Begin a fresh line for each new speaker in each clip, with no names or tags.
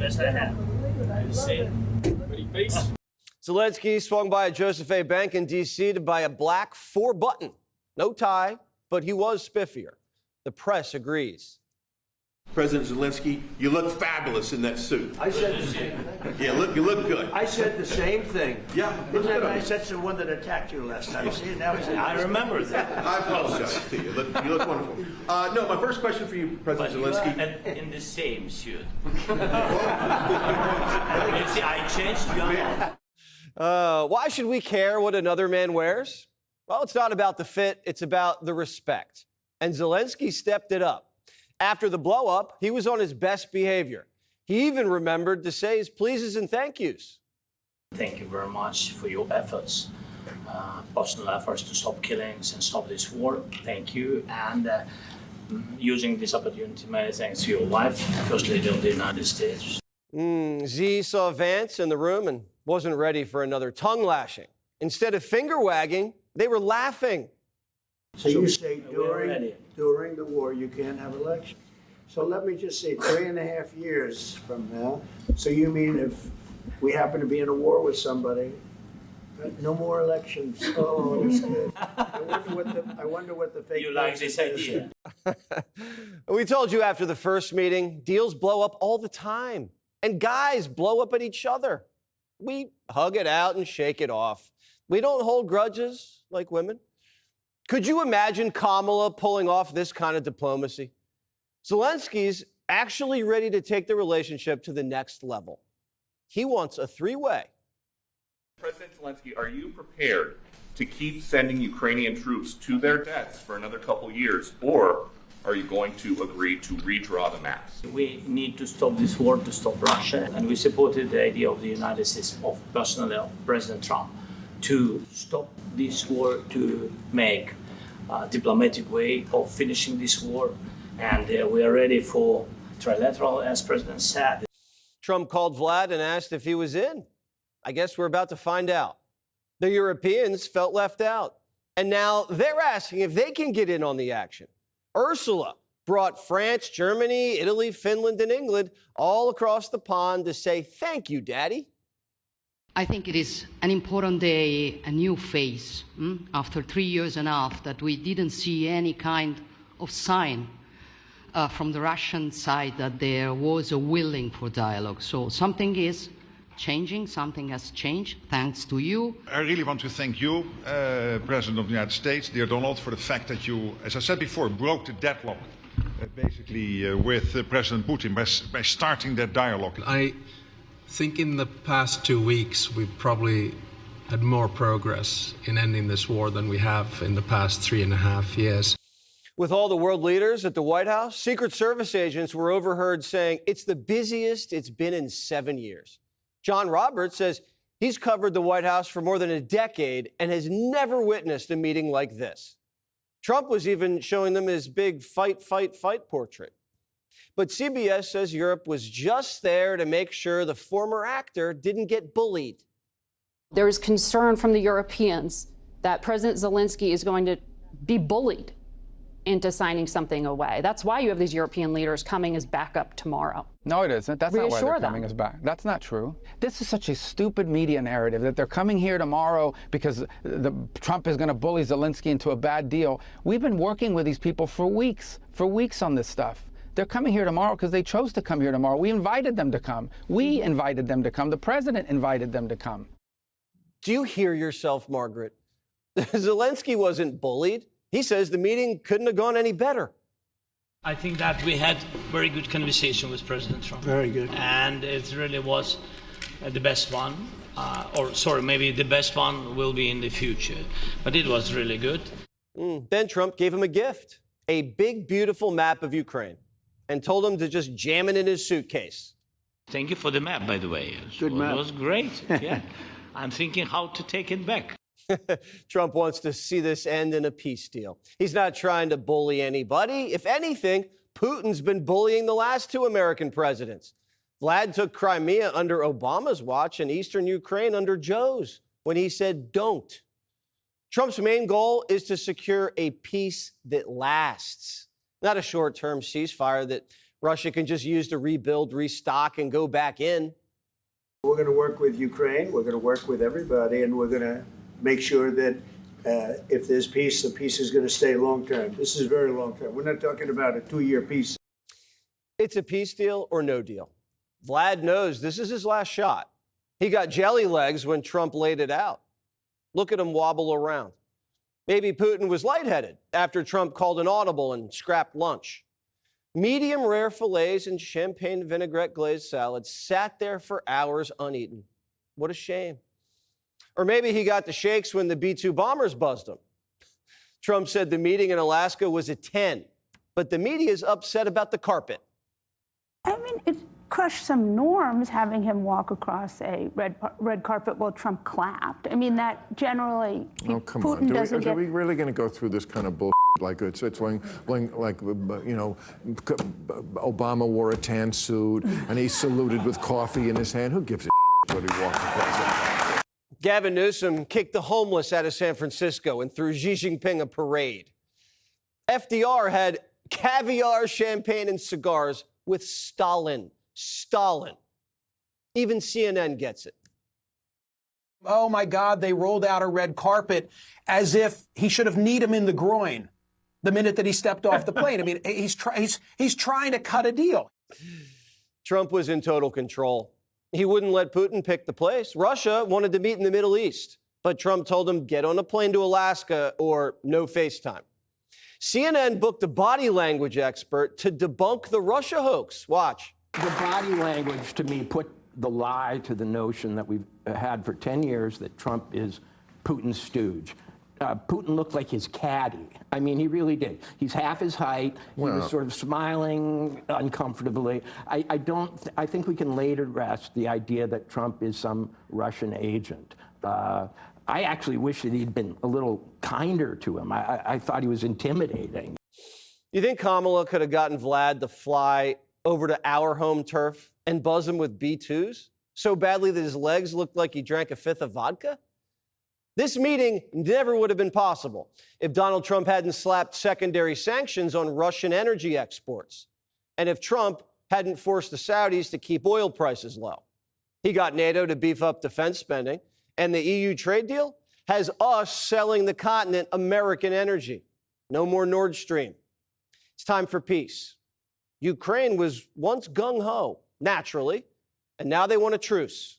best I have. Ready, peace.
Zelenskyy swung by a Joseph A. Bank in D.C. to buy a black 4-button. No tie, but he was spiffier. The press agrees.
President Zelenskyy, you look fabulous in that suit.
I said the same thing.
Yeah, you look good.
I said the same thing.
Yeah.
Isn't that nice? That's the one that attacked you last time. See, now he's
I remember that.
I apologize to you. You look wonderful. No, my first question for you, President Zelenskyy.
In the same suit. I changed you.
Why should we care what another man wears? Well, it's not about the fit, it's about the respect. And Zelenskyy stepped it up. After the blow-up, he was on his best behavior. He even remembered to say his pleases and thank yous.
Thank you very much for your efforts, personal efforts to stop killings and stop this war. Thank you. And using this opportunity, many thanks to your wife, First Lady of the United States.
Z saw Vance in the room and wasn't ready for another tongue lashing. Instead of finger wagging, they were laughing.
So you say during the war you can't have elections. So let me just say 3.5 years from now. So you mean if we happen to be in a war with somebody, no more elections? Oh, that's good. I wonder what the fake.
You like this idea?
We told you after the first meeting, deals blow up all the time. And guys blow up at each other. We hug it out and shake it off. We don't hold grudges like women. Could you imagine Kamala pulling off this kind of diplomacy? Zelensky's actually ready to take the relationship to the next level. He wants a 3-way.
President Zelenskyy, are you prepared to keep sending Ukrainian troops to their deaths for another couple years, or are you going to agree to redraw the maps?
We need to stop this war, to stop Russia, and we supported the idea of the United States, personally of President Trump, to stop this war, to make a diplomatic way of finishing this war, and we are ready for trilateral, as President said.
Trump called Vlad and asked if he was in. I guess we're about to find out. The Europeans felt left out, and now they're asking if they can get in on the action. Ursula brought France, Germany, Italy, Finland, and England all across the pond to say, thank you, Daddy.
I think it is an important day, a new phase, after 3.5 years that we didn't see any kind of sign from the Russian side that there was a willing for dialogue. So something is changing, something has changed, thanks to you.
I really want to thank you, President of the United States, dear Donald, for the fact that you, as I said before, broke the deadlock, with President Putin by starting that dialogue.
I think in the past 2 weeks, we've probably had more progress in ending this war than we have in the past 3.5 years.
With all the world leaders at the White House, Secret Service agents were overheard saying it's the busiest it's been in 7 years. John Roberts says he's covered the White House for more than a decade and has never witnessed a meeting like this. Trump was even showing them his big fight, fight, fight portrait. But CBS says Europe was just there to make sure the former actor didn't get bullied.
There is concern from the Europeans that President Zelenskyy is going to be bullied into signing something away. That's why you have these European leaders coming as backup tomorrow.
No, it isn't. That's not why they're coming as back. That's not true. This is such a stupid media narrative that they're coming here tomorrow because Trump is going to bully Zelenskyy into a bad deal. We've been working with these people for weeks on this stuff. They're coming here tomorrow because they chose to come here tomorrow. We invited them to come. We invited them to come. The president invited them to come.
Do you hear yourself, Margaret? Zelenskyy wasn't bullied. He says the meeting couldn't have gone any better.
I think that we had very good conversation with President Trump.
Very good.
And it really was the best one. Maybe the best one will be in the future. But it was really good.
Then Trump gave him a gift, a big, beautiful map of Ukraine, and told him to just jam it in his suitcase.
Thank you for the map, by the way.
Good map.
It was great. Yeah. I'm thinking how to take it back.
Trump wants to see this end in a peace deal. He's not trying to bully anybody. If anything, Putin's been bullying the last 2 American presidents. Vlad took Crimea under Obama's watch and eastern Ukraine under Joe's when he said don't. Trump's main goal is to secure a peace that lasts, not a short-term ceasefire that Russia can just use to rebuild, restock, and go back in.
We're going to work with Ukraine. We're going to work with everybody, and we're going to make sure that if there's peace, the peace is going to stay long term. This is very long term. We're not talking about a 2-year peace.
It's a peace deal or no deal. Vlad knows this is his last shot. He got jelly legs when Trump laid it out. Look at him wobble around. Maybe Putin was lightheaded after Trump called an audible and scrapped lunch. Medium rare fillets and champagne vinaigrette glazed salads sat there for hours uneaten. What a shame. Or maybe he got the shakes when the B-2 bombers buzzed him. Trump said the meeting in Alaska was a 10, but the media is upset about the carpet.
I mean, it crushed some norms having him walk across a red carpet while Trump clapped. I mean, that generally,
come
Putin
on.
doesn't
Are we really going to go through this kind of bullshit? Like it's when Obama wore a tan suit and he saluted with coffee in his hand. Who gives a shit what he walked across?
Gavin Newsom kicked the homeless out of San Francisco and threw Xi Jinping a parade. FDR had caviar, champagne, and cigars with Stalin. Even CNN gets it.
Oh, my God, they rolled out a red carpet as if he should have kneed him in the groin the minute that he stepped off the plane. I mean, he's trying to cut a deal.
Trump was in total control. He wouldn't let Putin pick the place. Russia wanted to meet in the Middle East, but Trump told him, get on a plane to Alaska or no FaceTime. CNN booked a body language expert to debunk the Russia hoax. Watch.
The body language, to me, put the lie to the notion that we've had for 10 years that Trump is Putin's stooge. Putin looked like his caddy. I mean, he really did. He's half his height. He was sort of smiling uncomfortably. I think we can lay to rest the idea that Trump is some Russian agent. I actually wish that he'd been a little kinder to him. I thought he was intimidating.
You think Kamala could have gotten Vlad to fly over to our home turf and buzz him with B-2s so badly that his legs looked like he drank a fifth of vodka? This meeting never would have been possible if Donald Trump hadn't slapped secondary sanctions on Russian energy exports, and if Trump hadn't forced the Saudis to keep oil prices low. He got NATO to beef up defense spending, and the EU trade deal has us selling the continent American energy. No more Nord Stream. It's time for peace. Ukraine was once gung-ho, naturally, and now they want a truce.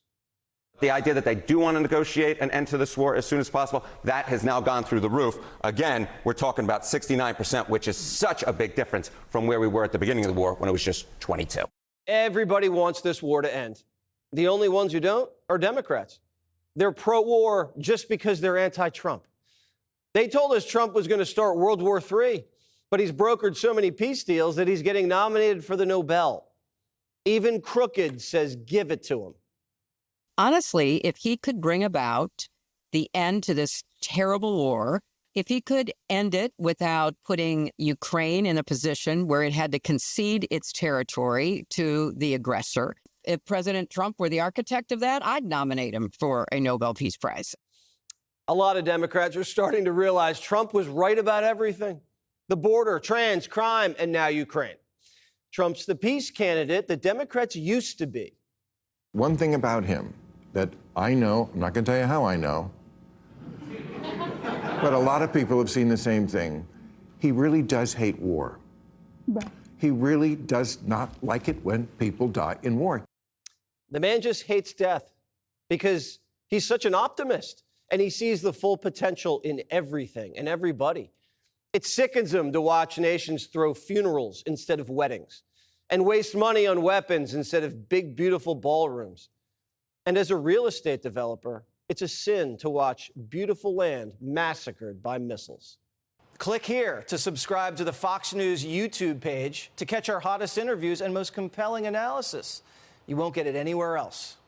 The idea that they do want to negotiate an end to this war as soon as possible, that has now gone through the roof. Again, we're talking about 69%, which is such a big difference from where we were at the beginning of the war when it was just 22.
Everybody wants this war to end. The only ones who don't are Democrats. They're pro-war just because they're anti-Trump. They told us Trump was going to start World War III, but he's brokered so many peace deals that he's getting nominated for the Nobel. Even Crooked says give it to him.
Honestly, if he could bring about the end to this terrible war, if he could end it without putting Ukraine in a position where it had to concede its territory to the aggressor, if President Trump were the architect of that, I'd nominate him for a Nobel Peace Prize.
A lot of Democrats are starting to realize Trump was right about everything. The border, trans, crime, and now Ukraine. Trump's the peace candidate that Democrats used to be.
One thing about him that I know, I'm not going to tell you how I know, but a lot of people have seen the same thing. He really does hate war. Right. He really does not like it when people die in war.
The man just hates death because he's such an optimist and he sees the full potential in everything and everybody. It sickens him to watch nations throw funerals instead of weddings and waste money on weapons instead of big, beautiful ballrooms. And as a real estate developer, it's a sin to watch beautiful land massacred by missiles. Click here to subscribe to the Fox News YouTube page to catch our hottest interviews and most compelling analysis. You won't get it anywhere else.